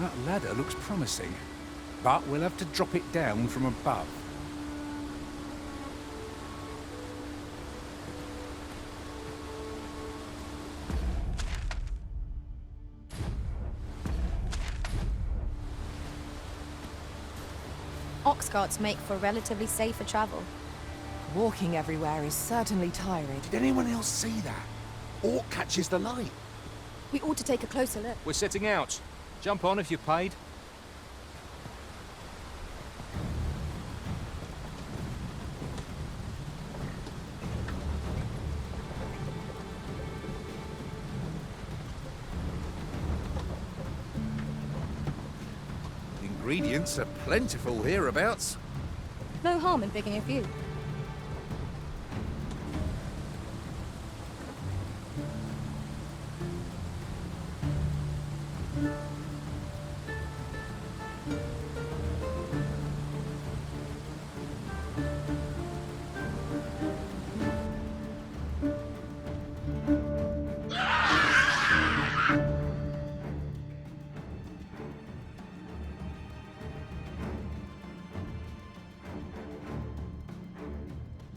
That ladder looks promising, but we'll have to drop it down from above. Ox carts make for relatively safer travel. Walking everywhere is certainly tiring. Did anyone else see that? Orc catches the light. We ought to take a closer look. We're setting out. Jump on if you've paid. Ingredients are plentiful hereabouts. No harm in picking a few.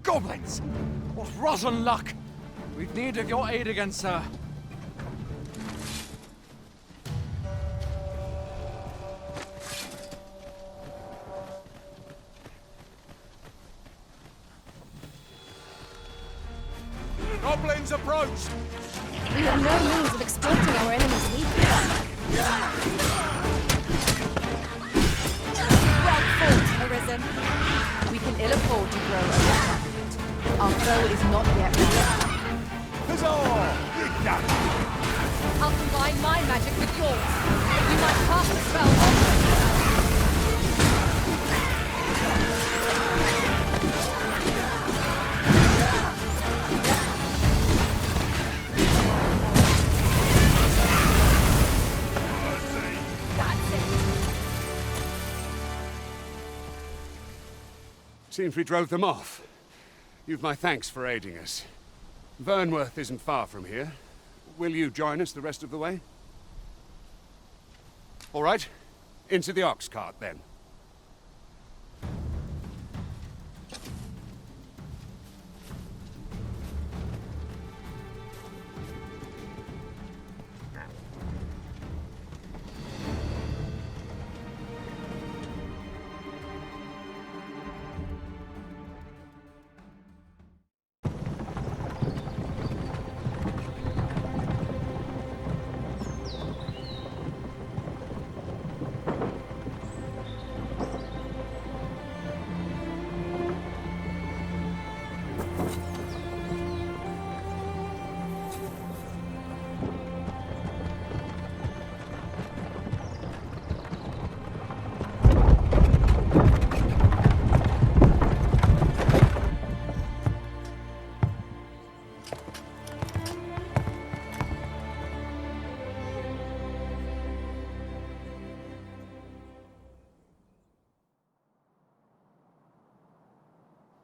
Goblins! What rotten luck! We've need of your aid again, sir. Goblins approach! We have no means of exploiting our enemy's weakness. Well fought, Arisen. We can ill afford to grow a Our foe is not yet ready. I'll combine my magic with yours. We might cast the spell on That's it. Seems we drove them off. You've my thanks for aiding us. Vernworth isn't far from here. Will you join us the rest of the way? All right. Into the ox cart, then.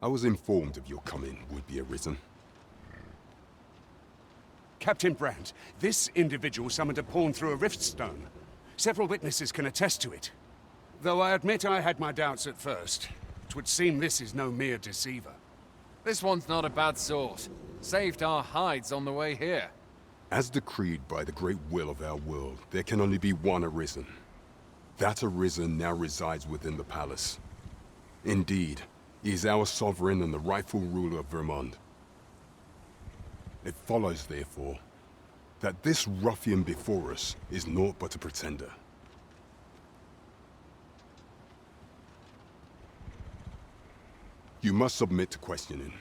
I was informed of your coming would be arisen. Captain Brandt, this individual summoned a pawn through a rift stone. Several witnesses can attest to it. Though I admit I had my doubts at first. 'Twould seem this is no mere deceiver. This one's not a bad sort. Saved our hides on the way here. As decreed by the great will of our world, there can only be one arisen. That arisen now resides within the palace. Indeed, he is our sovereign and the rightful ruler of Vermont. It follows, therefore, that this ruffian before us is naught but a pretender. You must submit to questioning.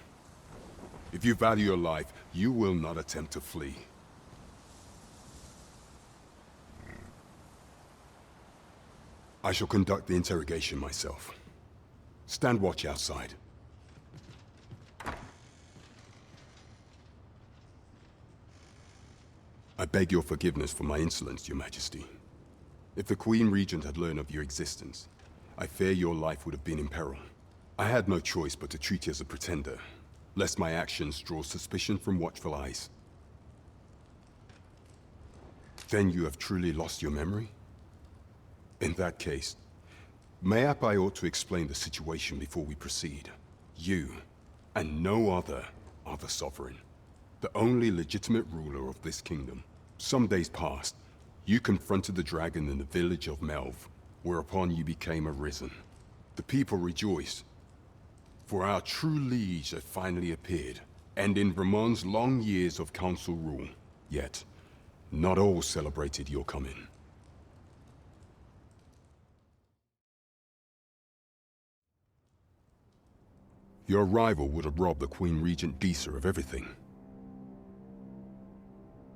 If you value your life, you will not attempt to flee. I shall conduct the interrogation myself. Stand watch outside. I beg your forgiveness for my insolence, Your Majesty. If the Queen Regent had learned of your existence, I fear your life would have been in peril. I had no choice but to treat you as a pretender, lest my actions draw suspicion from watchful eyes. Then you have truly lost your memory? In that case, mayhap I ought to explain the situation before we proceed. You, and no other, are the Sovereign. The only legitimate ruler of this kingdom. Some days past, you confronted the dragon in the village of Melv, whereupon you became arisen. The people rejoiced, for our true liege had finally appeared, ending Vermon's long years of council rule. Yet, not all celebrated your coming. Your arrival would have robbed the Queen Regent Disa of everything.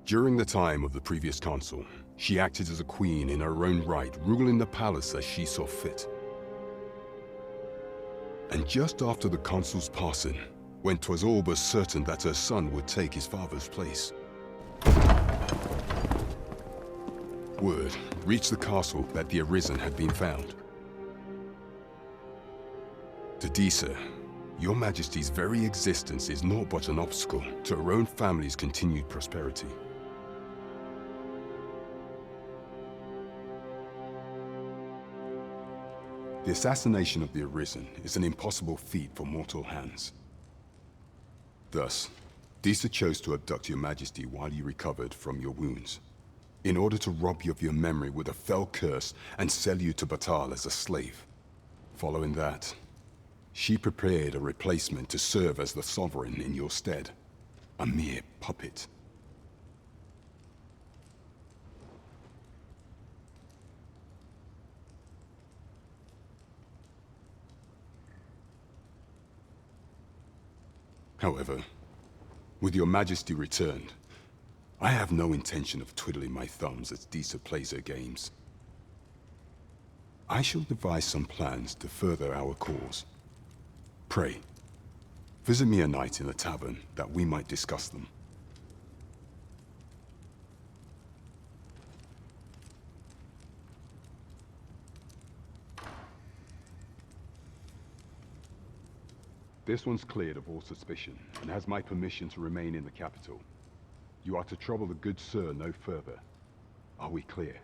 During the time of the previous consul, she acted as a queen in her own right, ruling the palace as she saw fit. And just after the consul's passing, when 'twas all but certain that her son would take his father's place, word reached the castle that the Arisen had been found. To Disa, your Majesty's very existence is naught but an obstacle to her own family's continued prosperity. The assassination of the Arisen is an impossible feat for mortal hands. Thus, Disa chose to abduct your Majesty while you recovered from your wounds, in order to rob you of your memory with a fell curse and sell you to Batal as a slave. Following that, she prepared a replacement to serve as the Sovereign in your stead. A mere puppet. However, with your Majesty returned, I have no intention of twiddling my thumbs as Disa plays her games. I shall devise some plans to further our cause. Pray, visit me a night in the tavern that we might discuss them. This one's cleared of all suspicion, and has my permission to remain in the capital. You are to trouble the good sir no further. Are we clear?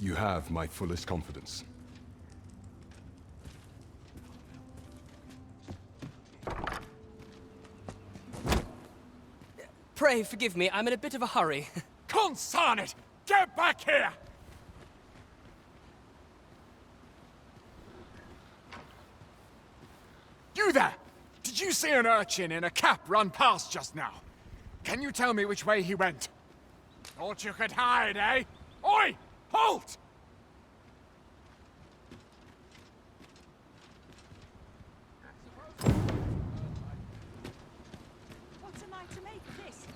You have my fullest confidence. Pray forgive me, I'm in a bit of a hurry. Consign it! Get back here! You there! Did you see an urchin in a cap run past just now? Can you tell me which way he went? Thought you could hide, eh? Oi! Halt! What am I to make of this?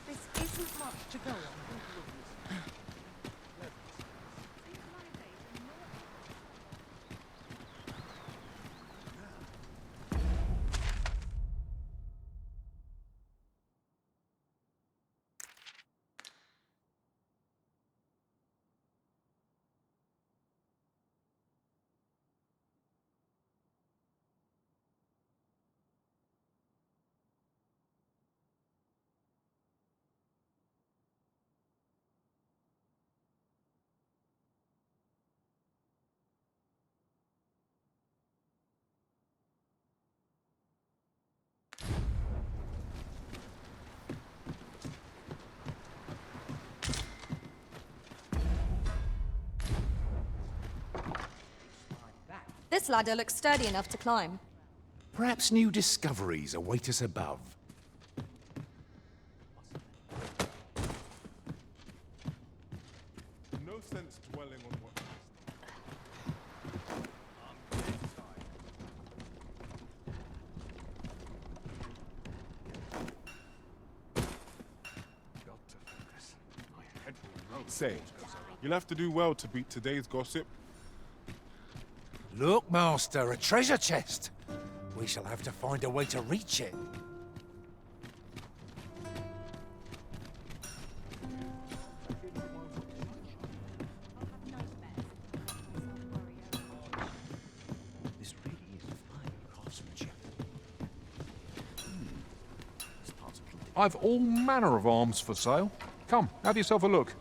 This isn't much to go on. This ladder looks sturdy enough to climb. Perhaps new discoveries await us above. No sense dwelling on what. Say, you'll have to do well to beat today's gossip. Look, Master, a treasure chest. We shall have to find a way to reach it. This really is fine craftsmanship. I've all manner of arms for sale. Come, have yourself a look.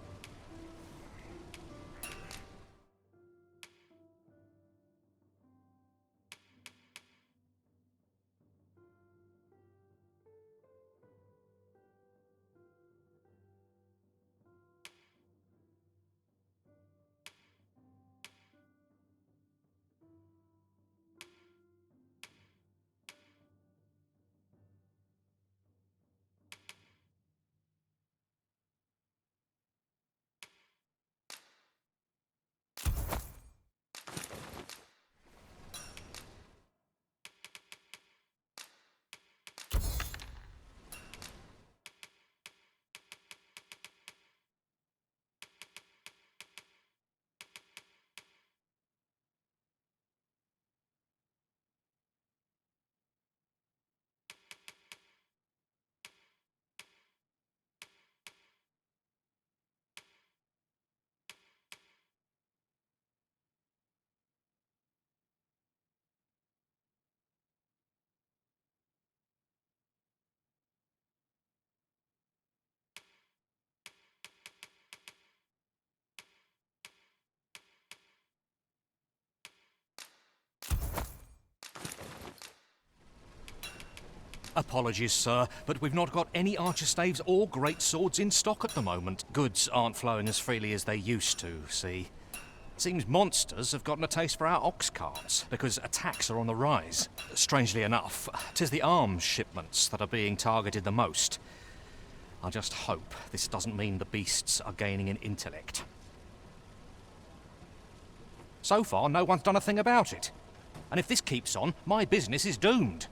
Apologies, sir, but we've not got any archer staves or great swords in stock at the moment. Goods aren't flowing as freely as they used to, see. Seems monsters have gotten a taste for our ox carts, because attacks are on the rise. Strangely enough, 'tis the arms shipments that are being targeted the most. I just hope this doesn't mean the beasts are gaining in intellect. So far, no one's done a thing about it. And if this keeps on, my business is doomed.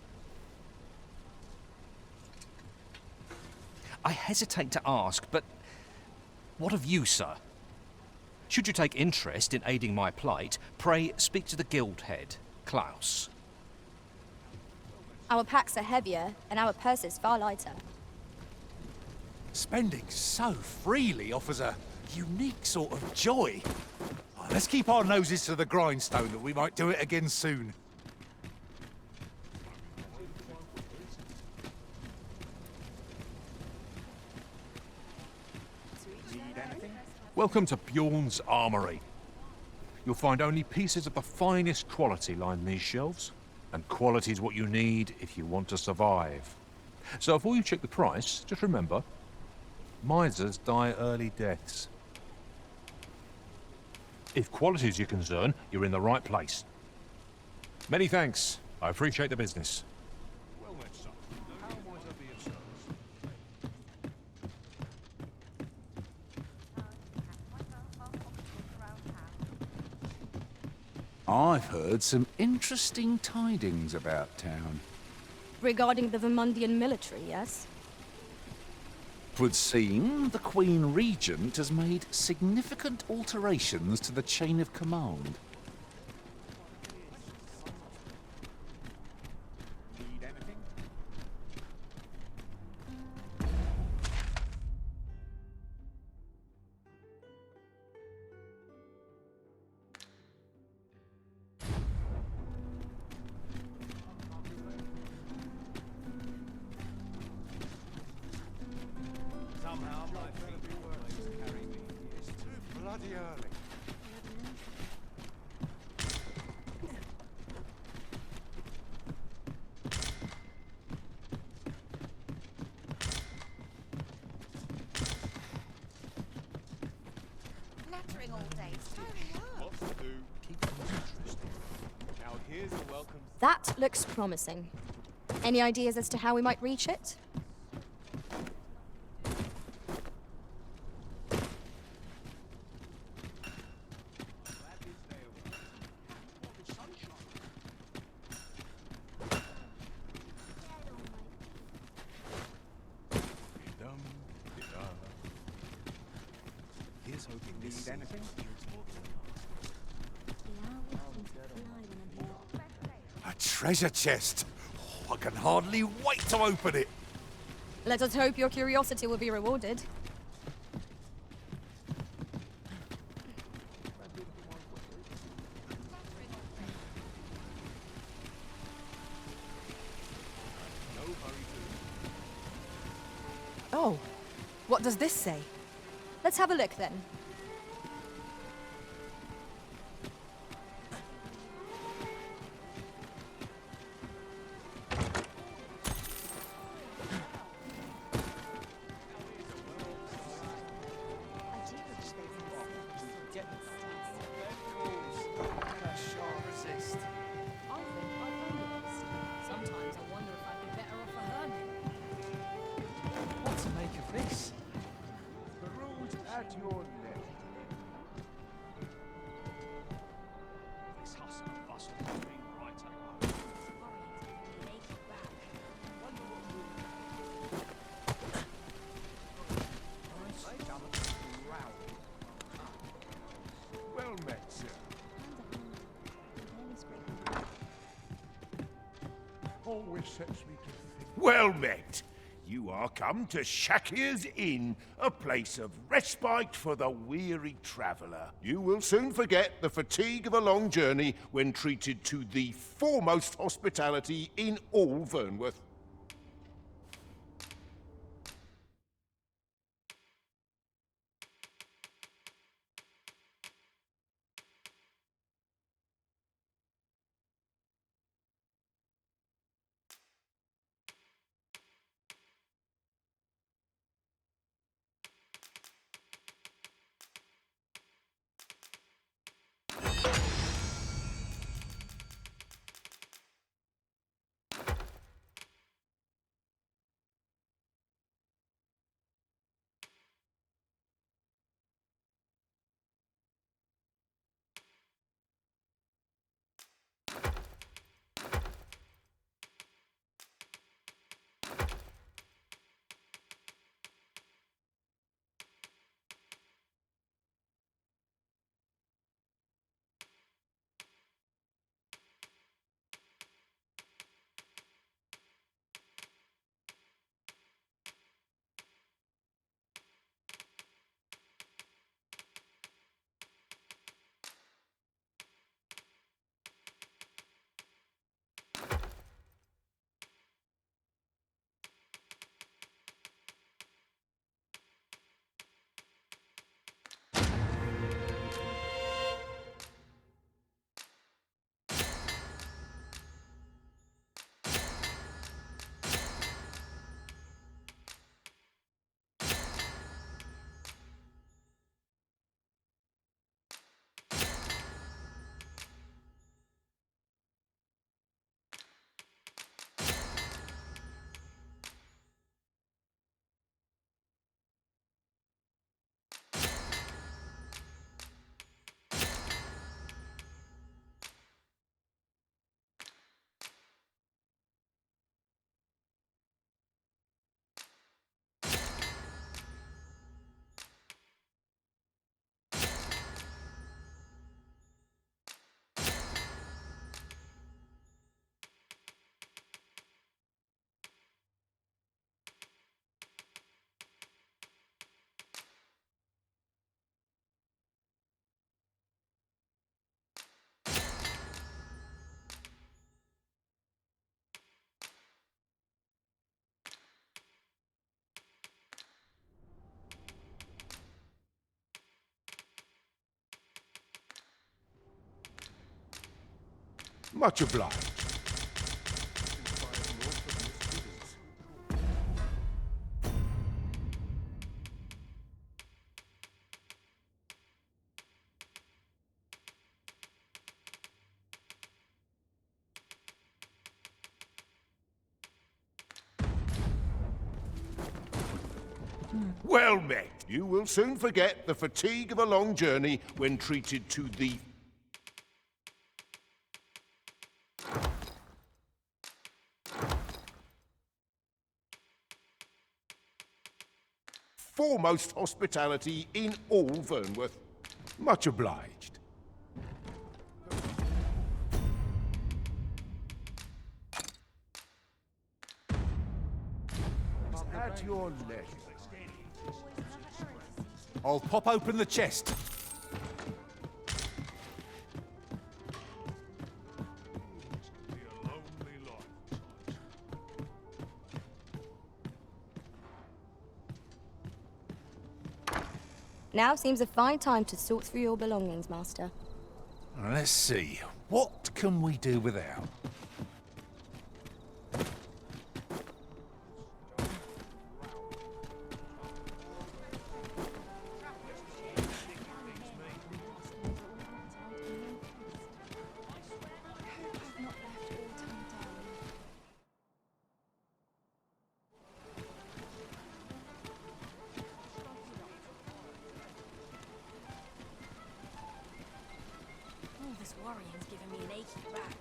I hesitate to ask, but what of you, sir? Should you take interest in aiding my plight, pray speak to the guild head, Klaus. Our packs are heavier, and our purses far lighter. Spending so freely offers a unique sort of joy. Let's keep our noses to the grindstone that we might do it again soon. Welcome to Bjorn's Armory. You'll find only pieces of the finest quality line these shelves, and quality is what you need if you want to survive. So before you check the price, just remember, misers die early deaths. If quality is your concern, you're in the right place. Many thanks. I appreciate the business. Well met, son. How might I be of service? I've heard some interesting tidings about town. Regarding the Vermundian military, yes? 'Twould seem the Queen Regent has made significant alterations to the chain of command. Need anything? Somehow my feet work to carry me. It's too bloody early. Nattering all day. It's tiring work. Lots to do. Keep things interesting. Now That looks promising. Any ideas as to how we might reach it? Here's hoping this need anything. A treasure chest. Oh, I can hardly wait to open it. Let us hope your curiosity will be rewarded. Oh, what does this say? Let's have a look then. Sometimes I wonder if I'd be better off a hermit. What to make of this? The road at your left. This hustle and bustle has been right at home. Well met, sir. Always sets me to think. Well met. You are come to Shakir's Inn, a place of respite for the weary traveller. You will soon forget the fatigue of a long journey when treated to the foremost hospitality in all Vernworth. Much obliged. Well met. You will soon forget the fatigue of a long journey when treated to the foremost hospitality in all Vernworth. Much obliged. At your leisure. I'll pop open the chest. Now seems a fine time to sort through your belongings, Master. Let's see. What can we do without? Oh, this worrying's giving me an achy back.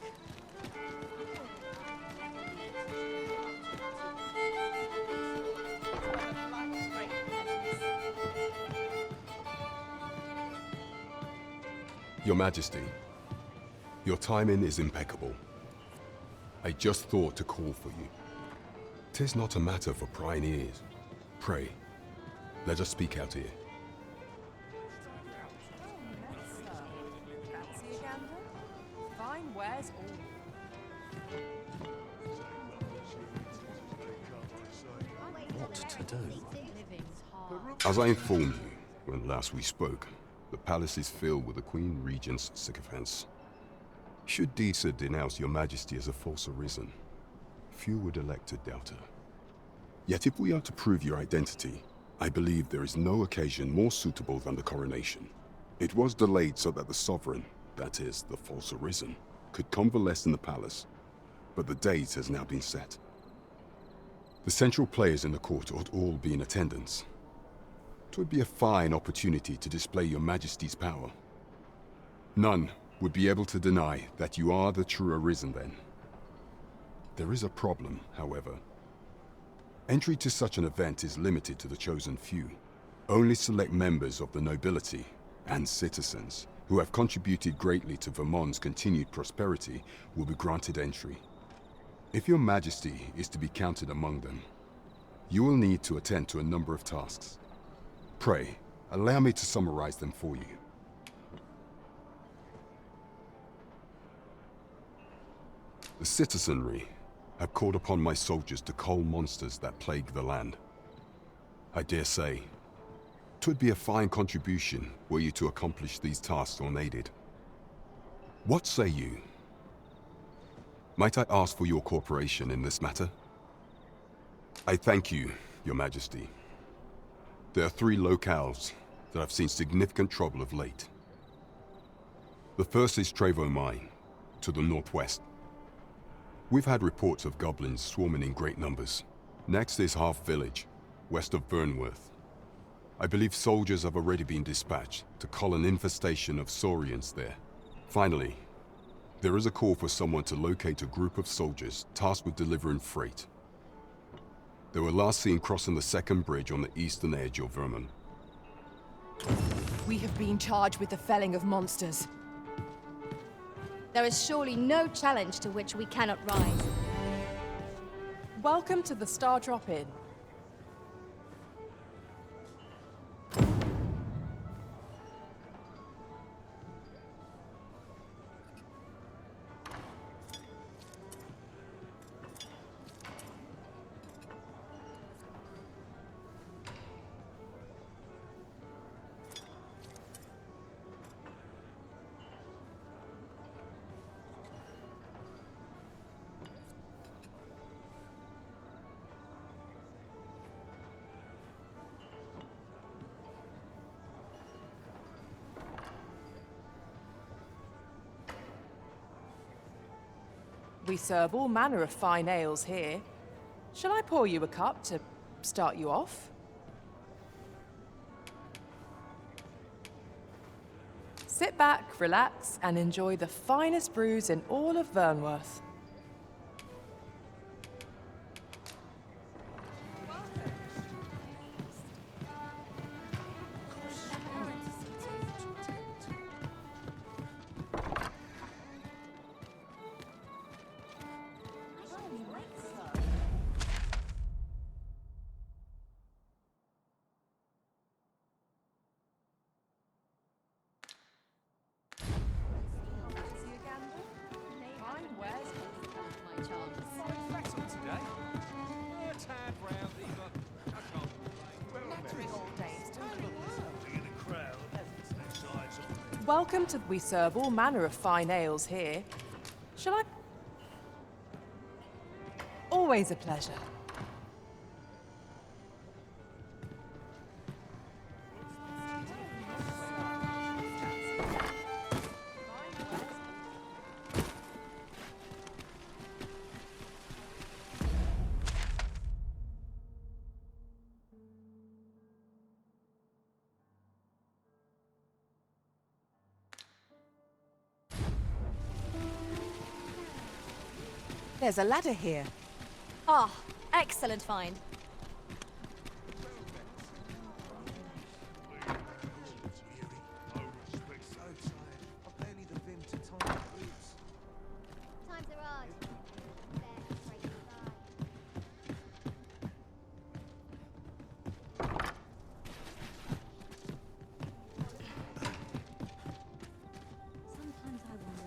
Your Majesty, your timing is impeccable. I just thought to call for you. 'Tis not a matter for prying ears. Pray, let us speak out here. Fancy a gander? Fine wares What to do? As I informed you when last we spoke, the palace is filled with the Queen Regent's sycophants. Should Disa denounce your Majesty as a false arisen, few would elect to doubt her. Yet if we are to prove your identity, I believe there is no occasion more suitable than the coronation. It was delayed so that the sovereign, that is, the false arisen, could convalesce in the palace, but the date has now been set. The central players in the court ought all be in attendance. 'Twould be a fine opportunity to display your Majesty's power. None would be able to deny that you are the true arisen then. There is a problem, however. Entry to such an event is limited to the chosen few. Only select members of the nobility and citizens who have contributed greatly to Vermont's continued prosperity will be granted entry. If your Majesty is to be counted among them, you will need to attend to a number of tasks. Pray, allow me to summarize them for you. The citizenry have called upon my soldiers to cull monsters that plague the land. I dare say, 'twould be a fine contribution were you to accomplish these tasks unaided. What say you? Might I ask for your cooperation in this matter? I thank you, Your Majesty. There are 3 locales that have seen significant trouble of late. The first is Trevo Mine, to the northwest. We've had reports of goblins swarming in great numbers. Next is Half Village, west of Vernworth. I believe soldiers have already been dispatched to cull an infestation of saurians there. Finally, there is a call for someone to locate a group of soldiers tasked with delivering freight. They were last seen crossing the second bridge on the eastern edge of Vermont. We have been charged with the felling of monsters. There is surely no challenge to which we cannot rise. Welcome to the Star Drop Inn. We serve all manner of fine ales here. Shall I pour you a cup to start you off? Sit back, relax, and enjoy the finest brews in all of Vernworth. Welcome to... We serve all manner of fine ales here. Shall I... Always a pleasure. There's a ladder here. Ah, excellent find.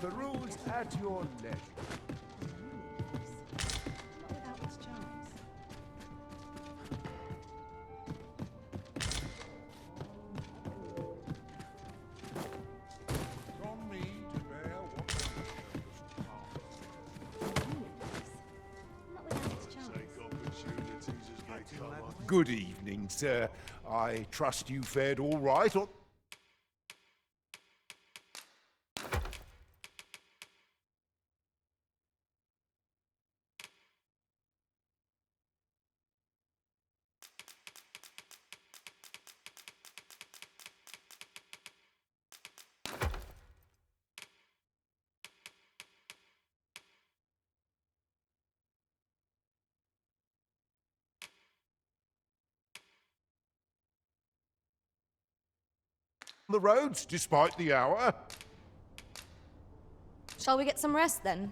The rules at your leisure. Good evening, sir. I trust you fared all right on... the roads, despite the hour. Shall we get some rest then?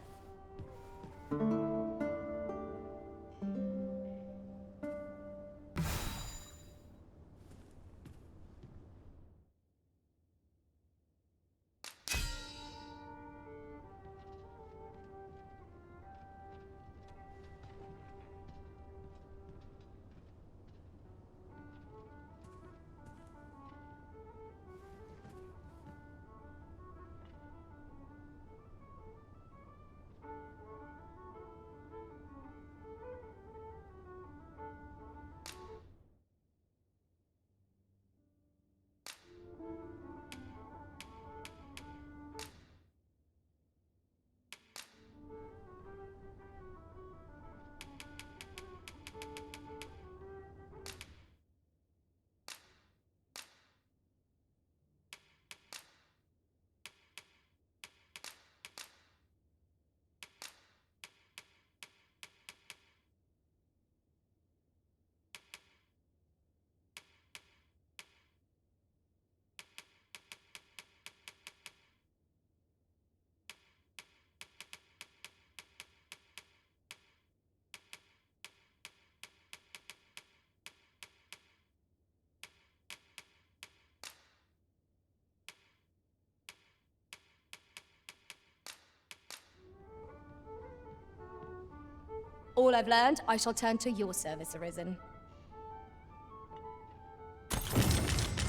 All I've learned, I shall turn to your service, Arisen.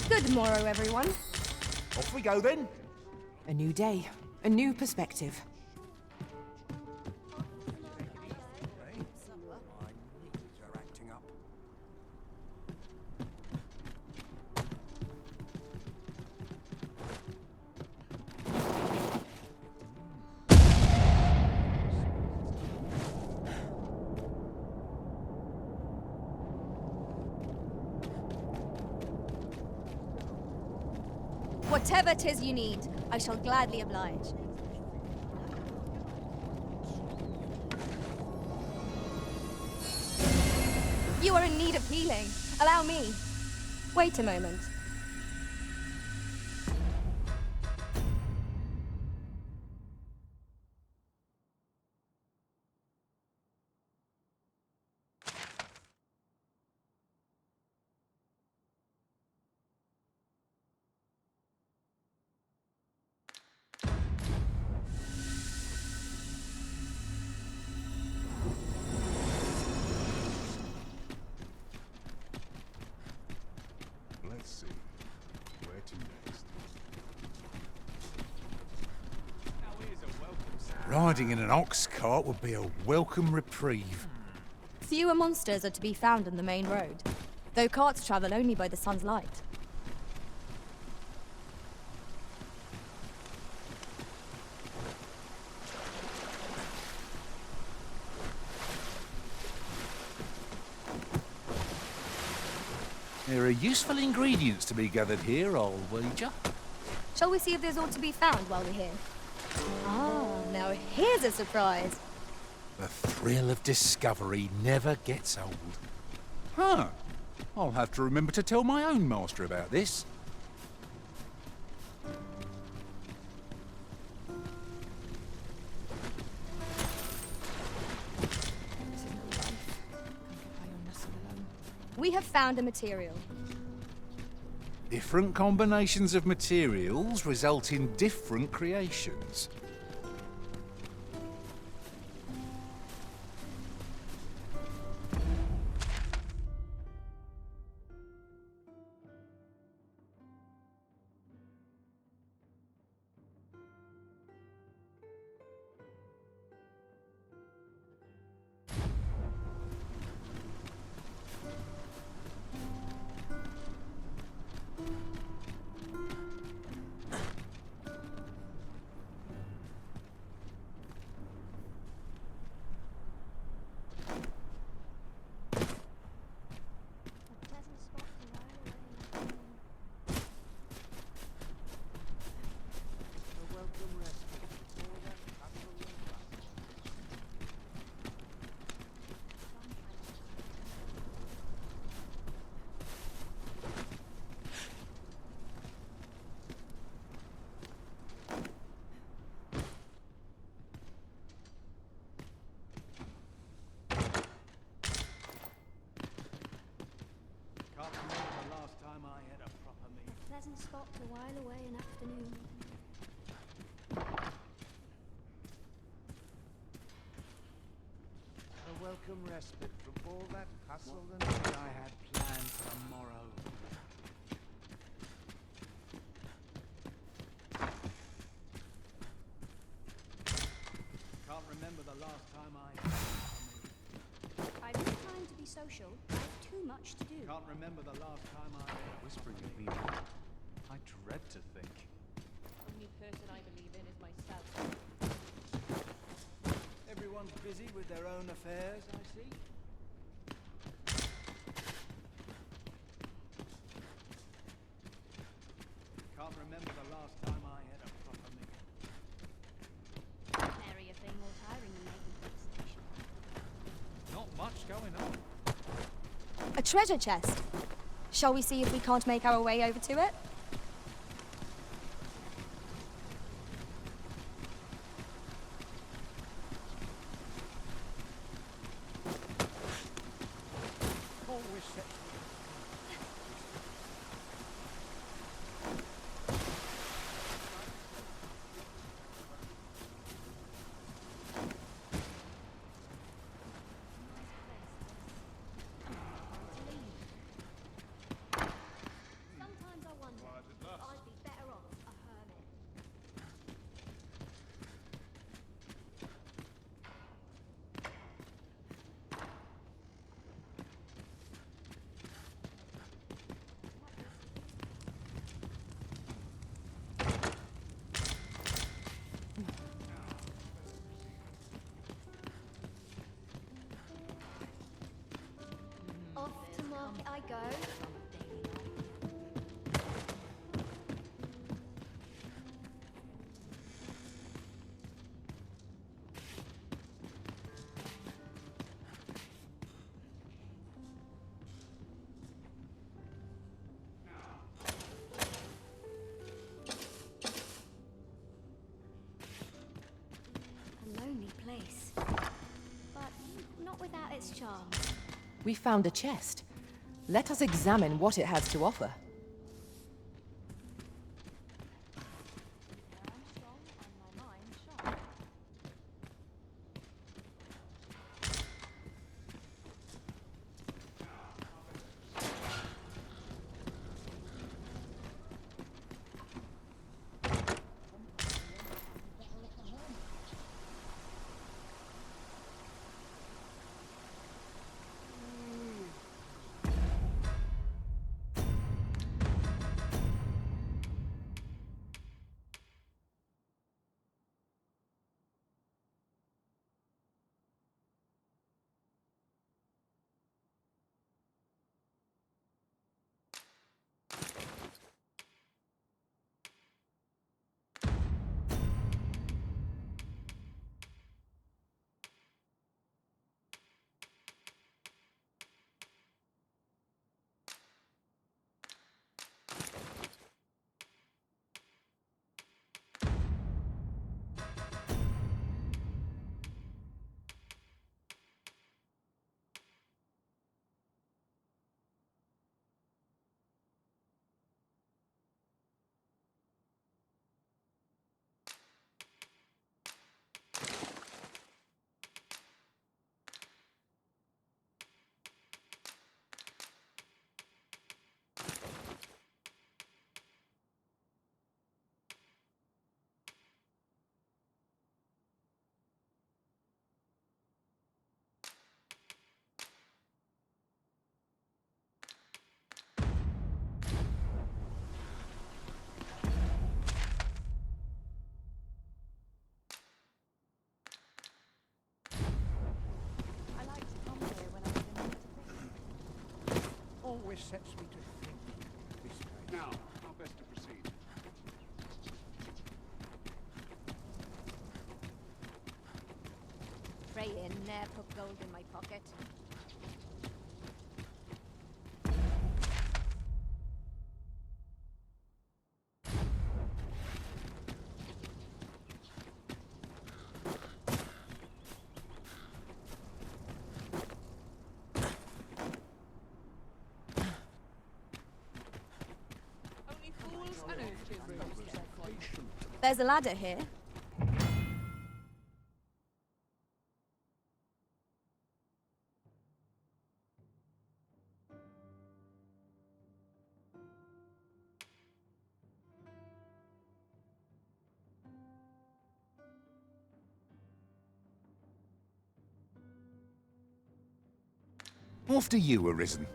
Good morrow, everyone. Off we go then. A new day, a new perspective. Whatever 'tis you need, I shall gladly oblige. You are in need of healing. Allow me. Wait a moment. Let's see. Where to next? Riding in an ox cart would be a welcome reprieve. Fewer monsters are to be found on the main road, though carts travel only by the sun's light. There are useful ingredients to be gathered here, I'll wager. Shall we see if there's aught to be found while we're here? Ah, now here's a surprise. The thrill of discovery never gets old. Huh. I'll have to remember to tell my own master about this. We have found a material. Different combinations of materials result in different creations. Pleasant spot to while away an afternoon. A welcome respite from all that hustle and what I had planned for tomorrow. Can't remember the last time I've no time to be social. I have too much to do. Can't remember the last time I... Whispering of people. I dread to think. The only person I believe in is myself. Everyone's busy with their own affairs, I see. Can't remember the last time I had a proper meal. Nary a thing more tiring than making PlayStation. Not much going on. A treasure chest. Shall we see if we can't make our way over to it? Sometimes I wonder if I'd be better off a hermit. Off to market I go. its charms. We found a chest. Let us examine what it has to offer. Always sets me to think this way. Now, how best to proceed? Pray in, ne'er put gold in my pocket. There's a ladder here. After you, Arisen.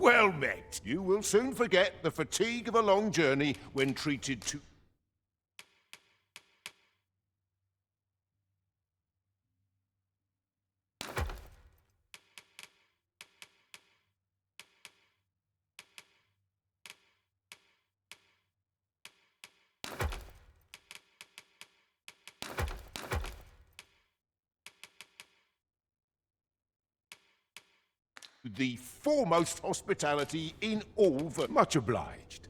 Well met. You will soon forget the fatigue of a long journey when treated to... the foremost hospitality in all the... Much obliged.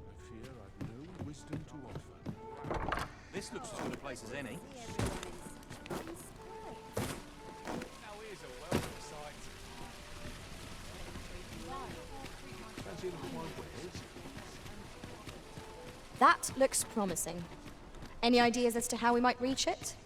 I fear I've no wisdom to offer. This looks as good a place as any. That looks promising. Any ideas as to how we might reach it?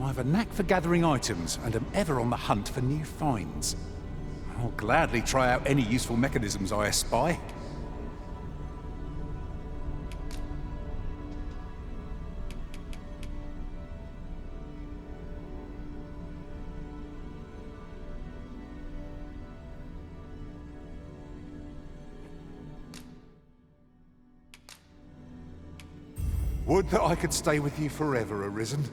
I have a knack for gathering items and am ever on the hunt for new finds. I'll gladly try out any useful mechanisms I espy. Would that I could stay with you forever, Arisen.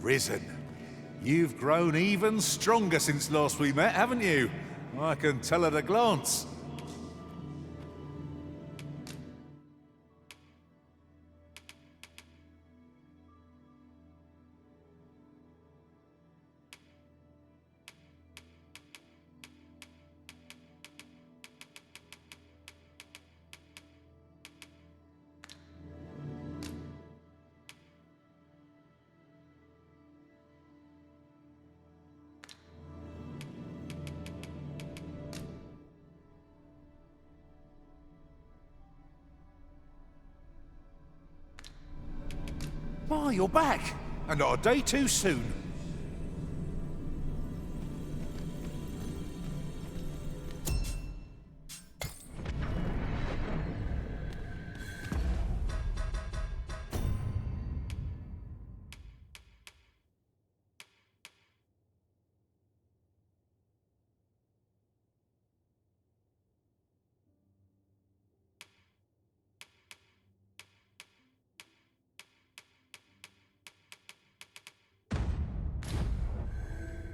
Arisen. You've grown even stronger since last we met, haven't you? I can tell at a glance. Oh, you're back! And not a day too soon.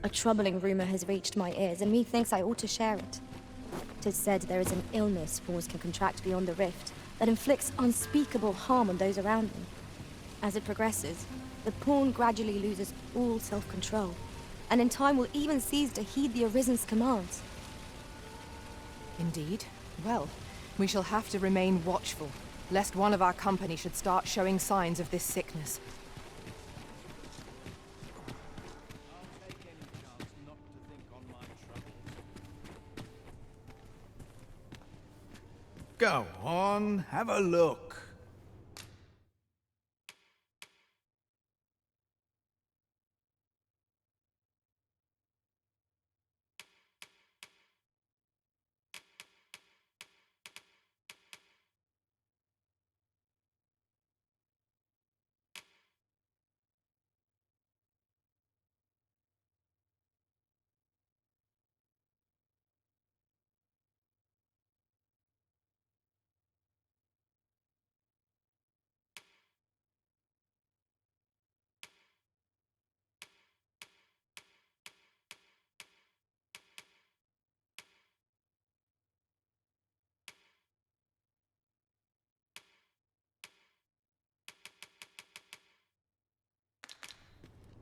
A troubling rumor has reached my ears, and methinks I ought to share it. 'Tis said there is an illness fools can contract beyond the rift that inflicts unspeakable harm on those around them. As it progresses, the pawn gradually loses all self-control, and in time will even cease to heed the Arisen's commands. Indeed. Well, we shall have to remain watchful, lest one of our company should start showing signs of this sickness. Go on, have a look.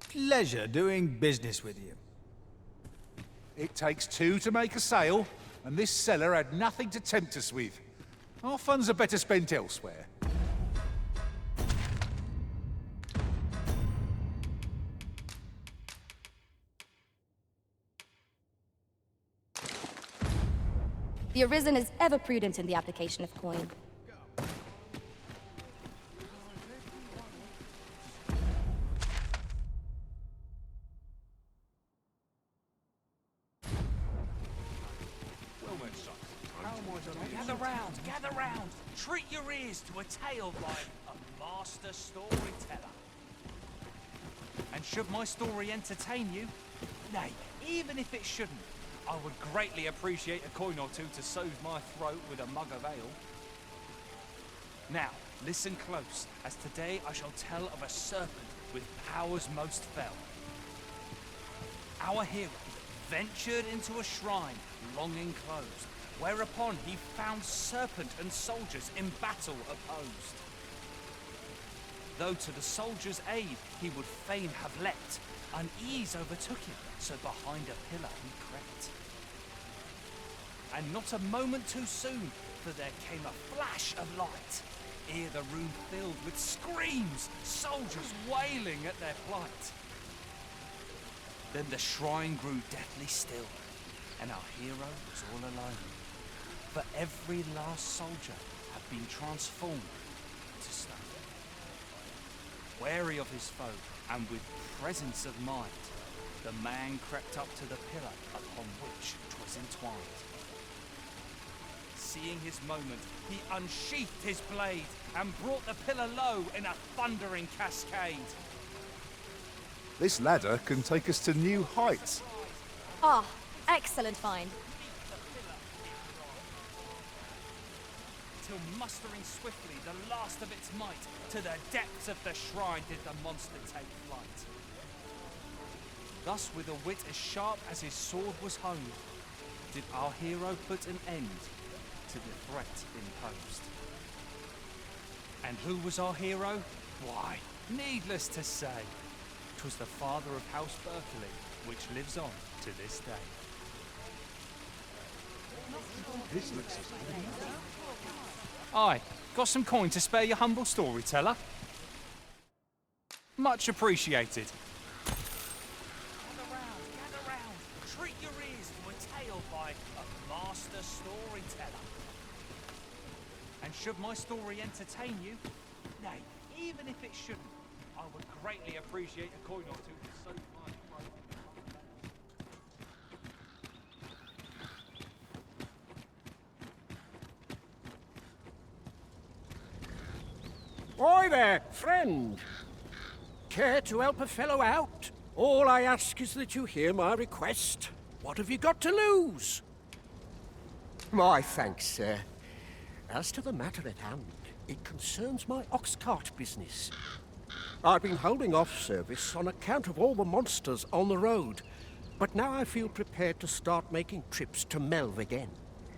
Pleasure doing business with you. It takes two to make a sale, and this seller had nothing to tempt us with. Our funds are better spent elsewhere. The Arisen is ever prudent in the application of coin. Gather round! Treat your ears to a tale by a master storyteller. And should my story entertain you, nay, even if it shouldn't, I would greatly appreciate a coin or two to soothe my throat with a mug of ale. Now, listen close, as today I shall tell of a serpent with powers most fell. Our hero ventured into a shrine long enclosed, whereupon he found serpent and soldiers in battle opposed. Though to the soldiers' aid he would fain have leapt, Unease overtook him, so behind a pillar he crept. And not a moment too soon, for there came a flash of light. Ere the room filled with screams, soldiers wailing at their plight. Then the shrine grew deathly still, and our hero was all alone. For every last soldier had been transformed to stone. Wary of his foe, and with presence of mind, the man crept up to the pillar upon which 'twas entwined. Seeing his moment, he unsheathed his blade and brought the pillar low in a thundering cascade. This ladder can take us to new heights. Ah, excellent find. Till mustering swiftly the last of its might, to the depths of the shrine did the monster take flight. Thus, with a wit as sharp as his sword was honed, did our hero put an end to the threat imposed. And who was our hero? Why, needless to say, 'twas the father of House Berkeley, which lives on to this day. This looks as Aye, got some coin to spare your humble storyteller? Much appreciated. Gather round, treat your ears to a tale by a master storyteller. And should my story entertain you, nay, even if it shouldn't, I would greatly appreciate a coin or two for so fine. Oi there, friend. Care to help a fellow out? All I ask is that you hear my request. What have you got to lose? My thanks, sir. As to the matter at hand, it concerns my ox cart business. I've been holding off service on account of all the monsters on the road, but now I feel prepared to start making trips to Melv again.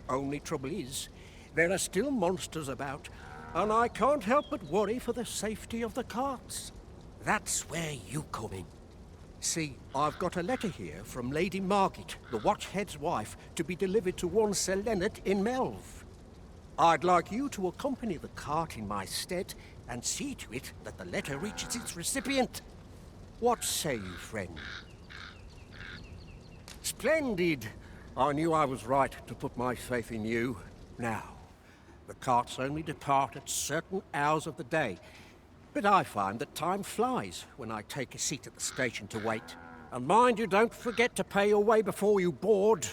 Only trouble is, there are still monsters about, and I can't help but worry for the safety of the carts. That's where you come in. See, I've got a letter here from Lady Margit, the Watchhead's wife, to be delivered to one Sir Leonard in Melv. I'd like you to accompany the cart in my stead and see to it that the letter reaches its recipient. What say you, friend? Splendid! I knew I was right to put my faith in you. Now, the carts only depart at certain hours of the day, but I find that time flies when I take a seat at the station to wait. And mind you don't forget to pay your way before you board.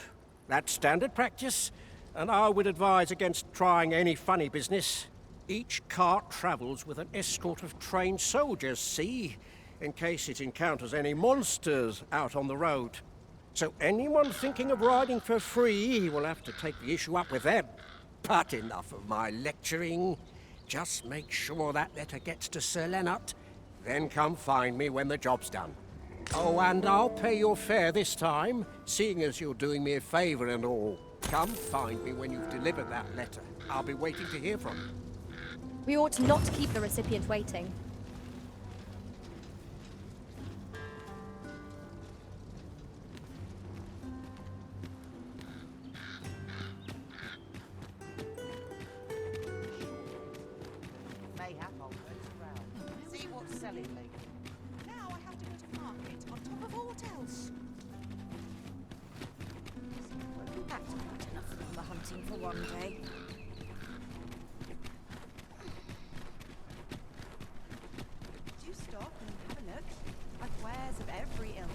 That's standard practice, and I would advise against trying any funny business. Each cart travels with an escort of trained soldiers, see, in case it encounters any monsters out on the road. So anyone thinking of riding for free will have to take the issue up with them. But enough of my lecturing. Just make sure that letter gets to Sir Leonard, then come find me when the job's done. Oh, and I'll pay your fare this time, seeing as you're doing me a favour and all. Come find me when you've delivered that letter. I'll be waiting to hear from you. We ought not to keep the recipient waiting. Mayhap I'll go around. See what's selling lately. Now I have to go to market on top of aught else. That's quite enough of the hunting for one day. Do stop and have a look. I've wares of every ilk.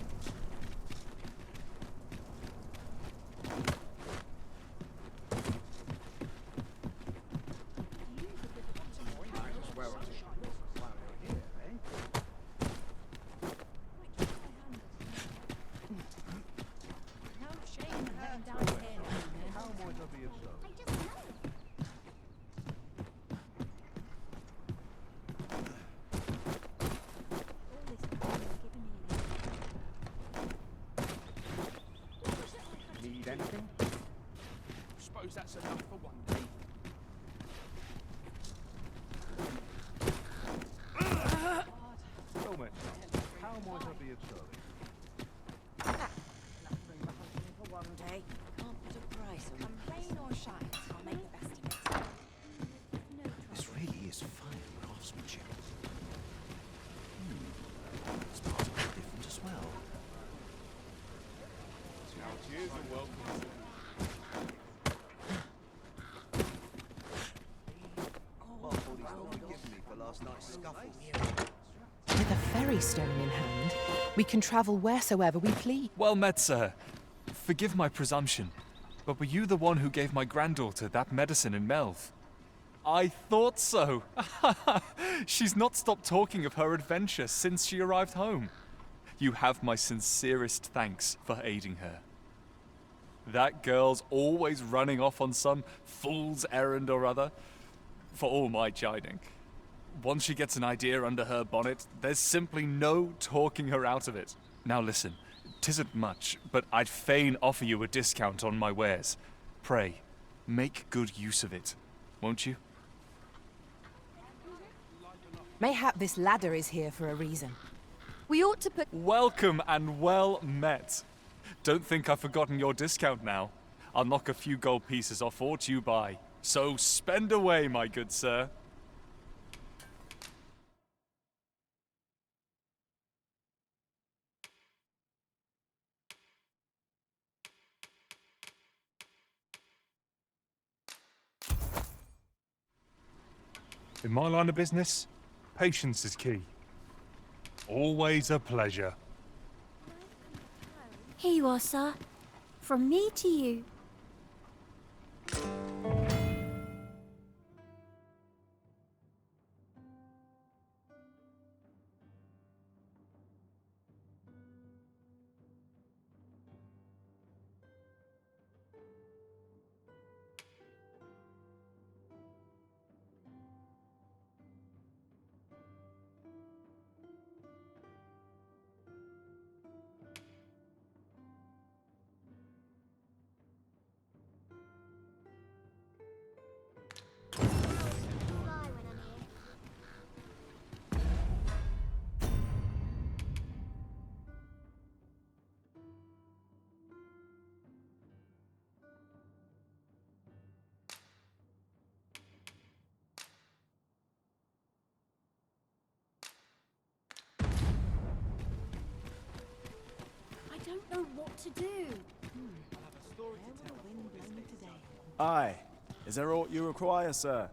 Need anything? Suppose that's enough for one day. Comment. How might I be of service? eh? Can't put a price on it. Rain or shine, I'll make the best of it. This really is fine craftsmanship. It's part of it different as well. Cheers and welcome. With a ferry stone in hand, we can travel wheresoever we please. Well met, sir. Forgive my presumption, but were you the one who gave my granddaughter that medicine in Melv? I thought so. She's not stopped talking of her adventure since she arrived home. You have my sincerest thanks for aiding her. That girl's always running off on some fool's errand or other, for all my chiding. Once she gets an idea under her bonnet, there's simply no talking her out of it. Now listen, 'tisn't much, but I'd fain offer you a discount on my wares. Pray, make good use of it, won't you? Mayhap this ladder is here for a reason. We ought to put... Welcome and well met. Don't think I've forgotten your discount now. I'll knock a few gold pieces off aught you buy. So spend away, my good sir. In my line of business, patience is key. Always a pleasure. Here you are, sir. From me to you. I don't know what to do. Aye. Is there aught you require, sir?